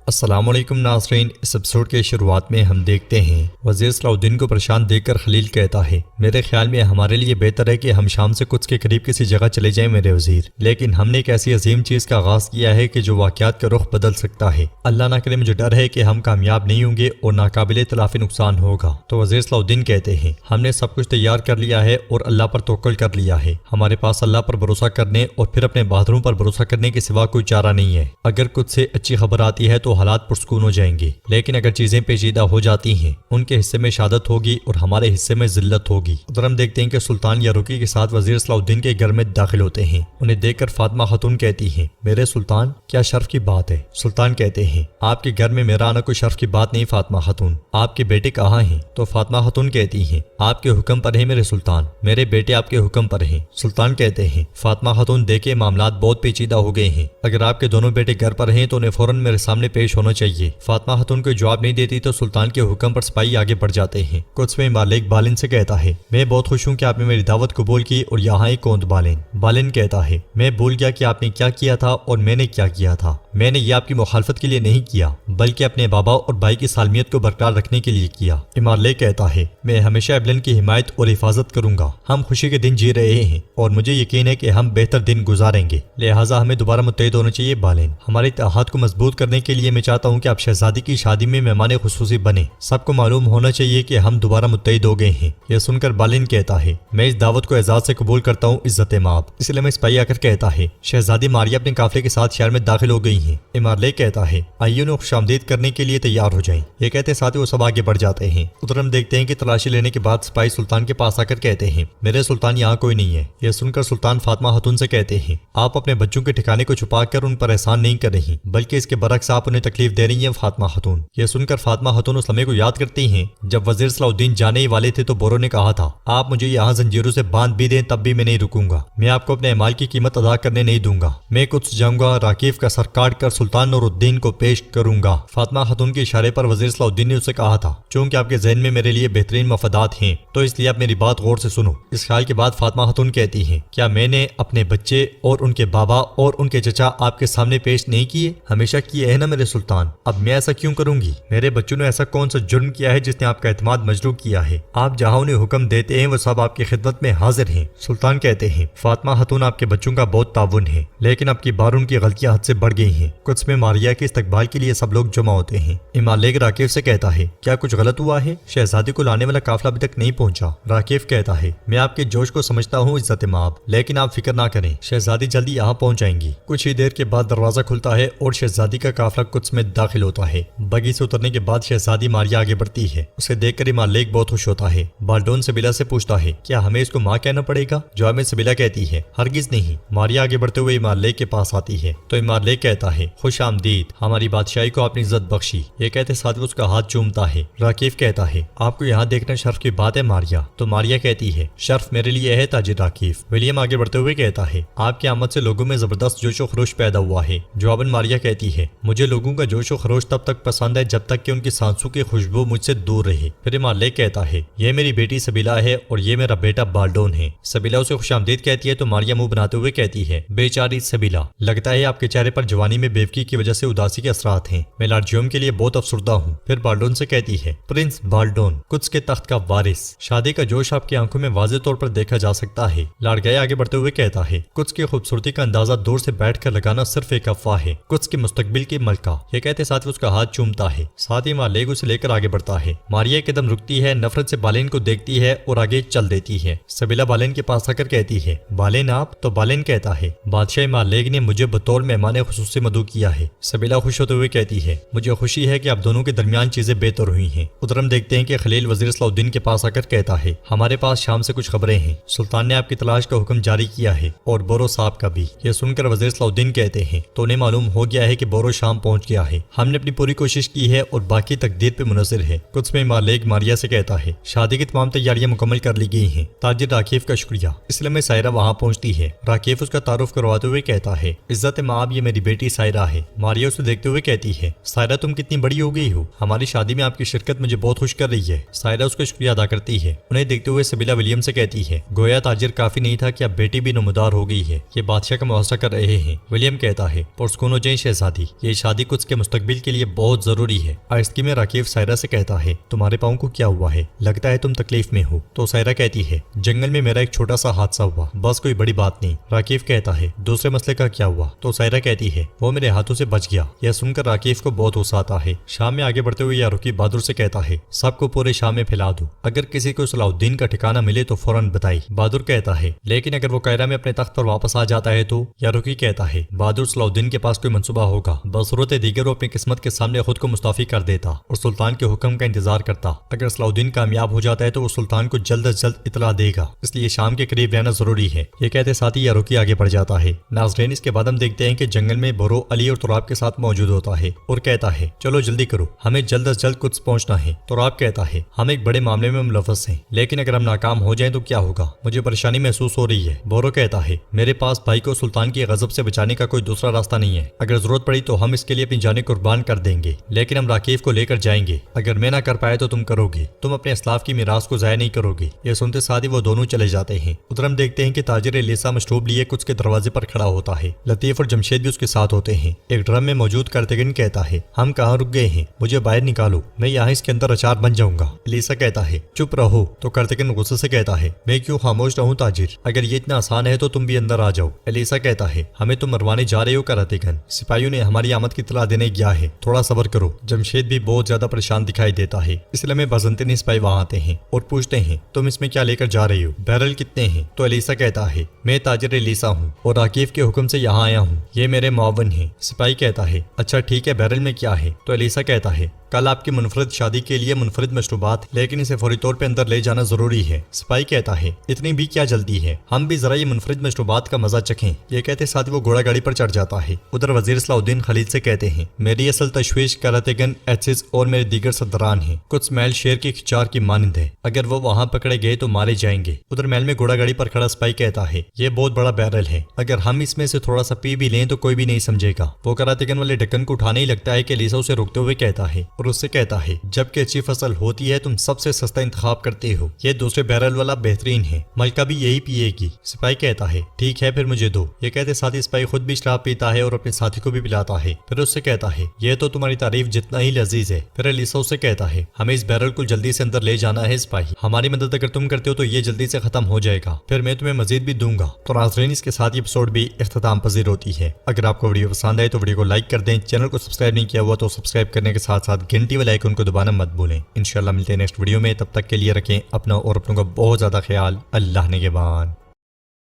السلام علیکم ناظرین، اس ایپیسوڈ کے شروعات میں ہم دیکھتے ہیں وزیر صلاح الدین کو پریشان دیکھ کر خلیل کہتا ہے میرے خیال میں ہمارے لیے بہتر ہے کہ ہم شام سے قدس کے قریب کسی جگہ چلے جائیں میرے وزیر، لیکن ہم نے ایک ایسی عظیم چیز کا آغاز کیا ہے کہ جو واقعات کا رخ بدل سکتا ہے۔ اللہ نہ کرے مجھے ڈر ہے کہ ہم کامیاب نہیں ہوں گے اور ناقابل تلافی نقصان ہوگا۔ تو وزیر صلاح الدین کہتے ہیں ہم نے سب کچھ تیار کر لیا ہے اور اللہ پر توکل کر لیا ہے، ہمارے پاس اللہ پر بھروسہ کرنے اور پھر اپنے بہادروں پر بھروسہ کرنے کے سوا کوئی چارہ نہیں ہے۔ اگر قدس سے اچھی خبر آتی ہے تو حالات پرسکون ہو جائیں گے، لیکن اگر چیزیں پیچیدہ ہو جاتی ہیں ان کے حصے میں شہادت ہوگی اور ہمارے حصے میں ذلت ہوگی۔ ادھر ہم دیکھتے ہیں کہ سلطان یاروکی کے ساتھ وزیر صلاح الدین کے گھر میں داخل ہوتے ہیں۔ انہیں دیکھ کر فاطمہ خاتون کہتی ہیں میرے سلطان، کیا شرف کی بات ہے؟ سلطان کہتے ہیں آپ کے گھر میں میرا آنا کوئی شرف کی بات نہیں فاطمہ خاتون، آپ کے بیٹے کہاں ہیں؟ تو فاطمہ خاتون کہتی ہیں آپ کے حکم پر ہیں میرے سلطان، میرے بیٹے آپ کے حکم پر ہیں۔ سلطان کہتے ہیں فاطمہ خاتون دیکھیں معاملات بہت پیچیدہ ہو گئے ہیں، اگر آپ کے دونوں بیٹے گھر پر ہیں تو انہیں فوراً میرے سامنے پیش ہونا چاہیے۔ فاطمہ خاتون کوئی جواب نہیں دیتی تو سلطان کے حکم پر سپاہی آگے بڑھ جاتے ہیں۔ قدس میں مالک بالن سے کہتا ہے میں بہت خوش ہوں کہ آپ نے میری دعوت قبول کی اور یہاں ایک کوند بالن۔ بالن کہتا ہے میں بھول گیا کہ آپ نے کیا کیا تھا اور میں نے کیا کیا تھا، میں نے یہ آپ کی مخالفت کے لیے نہیں کیا بلکہ اپنے بابا اور بھائی کی سالمیت کو برقرار رکھنے کے لیے کیا۔ امارلے کہتا ہے میں ہمیشہ ایبلن کی حمایت اور حفاظت کروں گا، ہم خوشی کے دن جی رہے ہیں اور مجھے یقین ہے کہ ہم بہتر دن گزاریں گے، لہٰذا ہمیں دوبارہ متحد ہونا چاہیے۔ بالن ہمارے اتحاد کو مضبوط کرنے کے لیے میں چاہتا ہوں کہ آپ شہزادی کی شادی میں مہمان خصوصی بنے، سب کو معلوم ہونا چاہیے کہ ہم دوبارہ متحد ہو گئے ہیں۔ یہ سن کر بالن کہتا ہے میں اس دعوت کو اعزاز سے قبول کرتا ہوں عزت مآب۔ اس لیے میں سپاہی آ کر کہتا ہے شہزادی ماریا اپنے قافلے کے ساتھ شہر میں داخل ہو گئی ہیں۔ امارلے کہتا ہے آئیے انہیں خوش آمدید کرنے کے لیے تیار ہو جائیں۔ یہ کہتے ساتھ ہی وہ سب آگے بڑھ جاتے ہیں۔ ادھر ہم دیکھتے ہیں کہ تلاشی لینے کے بعد سپاہی سلطان کے پاس آ کر کہتے ہیں میرے سلطان یہاں کوئی نہیں ہے۔ یہ سن کر سلطان فاطمہ خاتون سے کہتے ہیں آپ اپنے بچوں کے ٹھکانے کو چھپا کر ان پر احسان نہیں کر رہی بلکہ اس کے برعکس آپ انہیں تکلیف دے رہی ہیں فاطمہ خاتون۔ یہ سن کر فاطمہ خاتون اس لمحے کو یاد کرتی ہیں جب وزیر صلاح الدین جانے ہی والے تھے تو بورو نے کہا تھا آپ مجھے یہاں زنجیروں سے باندھ بھی دیں تب بھی میں نہیں رکوں گا، میں آپ کو اپنے اعمال کی قیمت ادا کرنے نہیں دوں گا، میں قدس جاؤں گا، راکیف کا سر کاٹ کر سلطان نور الدین کو پیش کروں گا۔ فاطمہ خاتون کے اشارے پر وزیر صلاح الدین نے اسے کہا تھا چونکہ آپ کے ذہن میں میرے لیے بہترین مفادات ہیں تو اس لیے آپ میری بات غور سے سنو۔ اس خیال کے بعد فاطمہ خاتون کہتی ہیں کیا میں نے اپنے بچے اور ان کے بابا اور ان کے چچا آپ کے سامنے پیش نہیں کیے؟ ہمیشہ کیے ہیں نا میرے سلطان، اب میں ایسا کیوں کروں گی؟ میرے بچوں نے ایسا کون سا جرم کیا ہے جس نے آپ کا اعتماد مجروح کیا ہے؟ آپ جہاں انہیں حکم دیتے ہیں وہ سب آپ کی خدمت میں حاضر ہیں۔ سلطان کہتے ہیں فاطمہ خاتون آپ کے بچوں کا بہت تعاون ہے لیکن اب کی بار ان کی غلطیاں حد سے بڑھ گئی ہیں۔ قدس میں ماریا کے استقبال کے لیے سب لوگ جمع ہوتے ہیں۔ امارلیگ راکیف سے کہتا ہے کیا کچھ غلط ہوا ہے؟ شہزادی کو لانے والا قافلہ ابھی تک نہیں پہنچا۔ راکیف کہتا ہے میں آپ کے جوش کو سمجھتا ہوں عزت مآب، لیکن آپ فکر نہ کریں، شہزادی جلدی یہاں پہنچ جائیں گی۔ کچھ ہی دیر کے بعد دروازہ کھلتا ہے اور شہزادی کا قافلہ قدس میں داخل ہوتا ہے۔ بگی سے اترنے کے بعد شہزادی ماریا آگے بڑھتی ہے، اسے دیکھ کر امارلیگ بہت خوش ہوتا ہے۔ بالڈون سبیلا سے پوچھتا ہے کیا ہمیں اس کو ماں کہنا پڑے گا؟ جواب میں سبیلا کہتی ہے ہرگز نہیں۔ ماریا آگے بڑھتے ہوئے امارلیگ کے پاس آتی ہے تو امارلیگ کہتا ہے خوش آمدید، ہماری بادشاہی کو آپ نے عزت بخشی۔ یہ کہتے ساتھ وہ اس کا ہاتھ چومتا ہے۔ راکیف کہتا ہے آپ کو یہاں دیکھنا شرف کی بات ہے ماریا۔ تو ماریا کہتی ہے شرف میرے لیے ہے تاجر راکیف۔ ولیم آگے بڑھتے ہوئے کہتا ہے آپ کی آمد سے لوگوں میں زبردست جوش و خروش پیدا ہوا ہے۔ جواباً ماریا کہتی ہے مجھے لوگوں کا جوش و خروش تب تک پسند ہے جب تک کہ ان کی سانسوں کی خوشبو مجھ سے دور رہے۔ پھر امارلیگ کہتا ہے یہ میری بیٹی سبیلا ہے اور یہ میرا بیٹا بالڈون ہے۔ سبیلا اسے خوش آمدید کہتی ہے تو ماریا منہ بناتے ہوئے کہتی ہے بیچاری سبیلا، لگتا ہے آپ کے چہرے پر جوانی میں بیوقی کی وجہ سے اداسی کے اثرات ہیں، میں لارڈ جیوم کے لیے بہت افسردہ ہوں۔ پھر بالڈون سے کہتی ہے پرنس بالڈون، قدس کے تخت کا وارث، شادی کا جوش آپ کی آنکھوں میں واضح طور پر دیکھا جا سکتا ہے۔ لارڈ گئے آگے بڑھتے ہوئے کہتا ہے قدس کی خوبصورتی کا اندازہ دور سے بیٹھ کر لگانا صرف ایک افواہ ہے، قدس کے مستقبل کی ملکہ۔ یہ کہتے ساتھ اس کا ہاتھ چومتا ہے، ساتھ ہی مارلیگ اسے لے کر آگے بڑھتا ہے۔ ماریا ایک قدم رکتی ہے، نفرت سے بالین کو دیکھتی ہے اور آگے چل دیتی ہے۔ سبیلا بالین کے پاس آ کر کہتی ہے بالین آپ؟ تو بالین کہتا ہے بادشاہ مارلیگ نے مجھے بطور مہمان خصوصی مدعو کیا ہے۔ سبیلا خوش ہوتے ہوئے کہتی ہے مجھے خوشی ہے کہ آپ دونوں کے درمیان چیزیں بہتر ہوئی ہیں۔ ادھر ہم دیکھتے ہیں کہ خلیل وزیر صلاح الدین کے پاس آ کر کہتا ہے ہمارے پاس شام سے کچھ خبریں ہیں، سلطان نے آپ کی تلاش کا حکم جاری کیا ہے اور بورو صاحب کا بھی۔ یہ سن کر وزیر صلاح الدین کہتے ہیں تو انہیں معلوم ہو گیا ہے کہ بورو شام پہنچ گیا ہے، ہم نے اپنی پوری کوشش کی ہے اور باقی تقدیر پہ منحصر ہے۔ قدس میں مارلیگ ماریا سے کہتا ہے شادی کی تمام تیاریاں مکمل کر لی گئی ہیں، تاجر راکیف کا شکریہ۔ اس لیے میں سائرہ وہاں پہنچتی ہے۔ راکیف اس کا تعارف کرواتے ہوئے کہتا ہے عزت مآب یہ میری بیٹی سائرہ ہے۔ ماریا اسے دیکھتے ہوئے کہتی ہے سائرہ تم کتنی بڑی ہو گئی ہو، ہماری شادی میں آپ کی شرکت مجھے بہت خوش کر رہی ہے۔ سائرہ اس کا شکریہ ادا کرتی ہے۔ انہیں دیکھتے ہوئے سبیلا ولیم سے کہتی ہے گویا تاجر کافی نہیں تھا کہ اب بیٹی بھی نمودار ہو گئی ہے، یہ بادشاہ کا محاصرہ کر رہے ہیں۔ ولیم کہتا ہے پرسکون ہو جائیں شہزادی، یہ شادی کچھ کے مستقبل کے لیے بہت ضروری ہے۔ آہستگی میں راکیف سائرہ سے کہتا ہے تمہارے پاؤں کو کیا ہوا ہے، لگتا ہے تم تکلیف میں ہو۔ تو سائرہ کہتی ہے جنگل میں میرا ایک چھوٹا سا حادثہ ہوا، بس کوئی بڑی بات نہیں۔ راکیف کہتا ہے دوسرے مسئلے کا کیا ہوا؟ تو سائرہ کہتی ہے وہ میرے ہاتھوں سے بچ گیا۔ یہ سن کر راکیف کو بہت غصہ آتا ہے۔ شام میں آگے بڑھتے ہوئے یاروکی بہادر سے کہتا ہے سب کو پورے شام میں پھیلا دو، اگر کسی کو صلاح الدین کا ٹھکانہ ملے تو فوراً بتائی۔ بہادر کہتا ہے لیکن اگر وہ قاہرہ میں اپنے تخت پر واپس آ جاتا ہے تو؟ یاروکی کہتا ہے بہادر صلاح الدین کے پاس کوئی منصوبہ ہوگا، بصورت دیگر وہ اپنی قسمت کے سامنے خود کو مستعفی کر دیتا اور سلطان کے حکم کا انتظار کرتا۔ اگر صلاح الدین کامیاب ہو جاتا ہے تو وہ سلطان کو جلد از جلد اطلاع دے گا، اس لیے شام کے قریب رہنا ضروری ہے۔ یہ کہتے ساتھ ہی یاروکی آگے بڑھ جاتا ہے۔ ناظرین اس کے بعد ہم دیکھتے ہیں کہ جنگل میں بورو علی اور تراب کے ساتھ موجود ہوتا ہے اور کہتا ہے چلو جلدی کرو، ہمیں جلد از جلد کچھ پہنچنا ہے۔ تراب کہتا ہے ہم ایک بڑے معاملے میں ملوث ہیں، لیکن اگر ہم ناکام ہو جائیں تو کیا ہوگا؟ مجھے پریشانی محسوس ہو رہی ہے۔ بورو کہتا ہے میرے پاس بھائی کو سلطان کی غضب سے بچانے کا کوئی دوسرا راستہ نہیں ہے، اگر ضرورت پڑی تو ہم اس کے لیے اپنی جانیں قربان کر دیں گے، لیکن ہم راکیف کو لے کر جائیں گے۔ اگر میں نہ کر پائے تو تم کرو گے، تم اپنے اسلاف کی میراث کو ضائع نہیں کرو گے۔ یہ سنتے ساتھ ہی وہ دونوں چلے جاتے ہیں۔ ادھر ہم دیکھتے ہیں کہ تاجر لیسا مشروب لیے کچھ کے دروازے پر کھڑا ہوتا ہے۔ لطیف اور جمشید بھی اس کے ساتھ ہوتے ہیں۔ ایک ڈرم میں موجود کارتگن کہتا ہے ہم کہاں رک گئے ہیں، مجھے باہر نکالو، میں یہاں اس کے اندر اچار بن جاؤں گا۔ لیسا کہتا ہے چپ رہو۔ تو کارتگن غصے سے کہتا ہے میں کیوں خاموش رہوں تاجر، اگر یہ اتنا آسان ہے تو تم بھی اندر آ جاؤ۔ لیسا کہتا ہے ہمیں تم مروانے جا رہے ہو کارتگن، سپاہیوں نے ہماری آمد کی اطلاع دینے گیا ہے، تھوڑا صبر کرو۔ جمشید بھی بہت زیادہ پریشان دکھائی دیتا ہے۔ اس لیے بازنطینی سپاہی وہاں آتے ہیں اور پوچھتے ہیں تم اس میں کیا لے کر جا رہی ہو، بیرل کتنے ہیں؟ تو لیسا کہتا ہے میں تاجر لیسا ہوں اور راکیف کے حکم سے یہاں آیا ہوں، یہ میرے معاون ہیں۔ سپاہی کہتا ہے اچھا ٹھیک ہے، بیرل میں کیا ہے؟ تو لیسا کہتا ہے کل آپ کی منفرد شادی کے لیے منفرد مشروبات، لیکن اسے فوری طور پہ اندر لے جانا ضروری ہے۔ سپاہی کہتا ہے اتنی بھی کیا جلدی ہے، ہم بھی ذرا یہ منفرد مشروبات کا مزہ چکھیں۔ یہ کہتے ساتھ وہ گھوڑا گاڑی پر چڑھ جاتا ہے۔ ادھر وزیر صلاح الدین خلیل سے کہتے ہیں میری اصل تشویش کارتگن ایتھس اور میرے دیگر سرداران ہیں، کچھ محل شیر کی کھچار کی مانند ہے، اگر وہ وہاں پکڑے گئے تو مارے جائیں گے۔ ادھر محل میں گھوڑا گاڑی پر کھڑا سپاہی کہتا ہے یہ بہت بڑا بیرل ہے، اگر ہم اس میں سے تھوڑا سا پی بھی لیں تو کوئی بھی نہیں سمجھے گا۔ وہ کارتگن والے ڈھکن کو اٹھانے ہی لگتا ہے کہ لیسا اسے روکتے ہوئے کہتا ہے اور اس سے کہتا ہے جبکہ اچھی فصل ہوتی ہے تم سب سے سستا انتخاب کرتے ہو، یہ دوسرے بیرل والا بہترین ہے، ملکہ بھی یہی پیے گی۔ سپاہی کہتا ہے ٹھیک ہے پھر مجھے دو۔ یہ کہتے ساتھی سپاہی خود بھی شراب پیتا ہے اور اپنے ساتھی کو بھی پلاتا ہے، پھر اس سے کہتا ہے یہ تو تمہاری تعریف جتنا ہی لذیذ ہے۔ پھر لیسا اسے کہتا ہے ہمیں اس بیرل کو جلدی سے اندر لے جانا ہے سپاہی، ہماری مدد اگر تم کرتے ہو تو یہ جلدی سے ختم ہو جائے گا، پھر میں تمہیں مزید بھی دوں گا۔ تو ناظرین اس کے ساتھ یہ ایپیسوڈ بھی اختتام پذیر ہوتی ہے۔ اگر آپ کو ویڈیو پسند آئے تو ویڈیو کو لائک کر دیں، چینل کو سبسکرائب نہیں کیا ہوا تو سبسکرائب کرنے کے ساتھ ساتھ گھنٹی والے آئیکن کو دبانا مت بھولیں۔ انشاءاللہ ملتے ہیں نیکسٹ ویڈیو میں، تب تک کے لیے رکھیں اپنا اور اپنوں کا بہت زیادہ خیال۔ اللہ نگہبان۔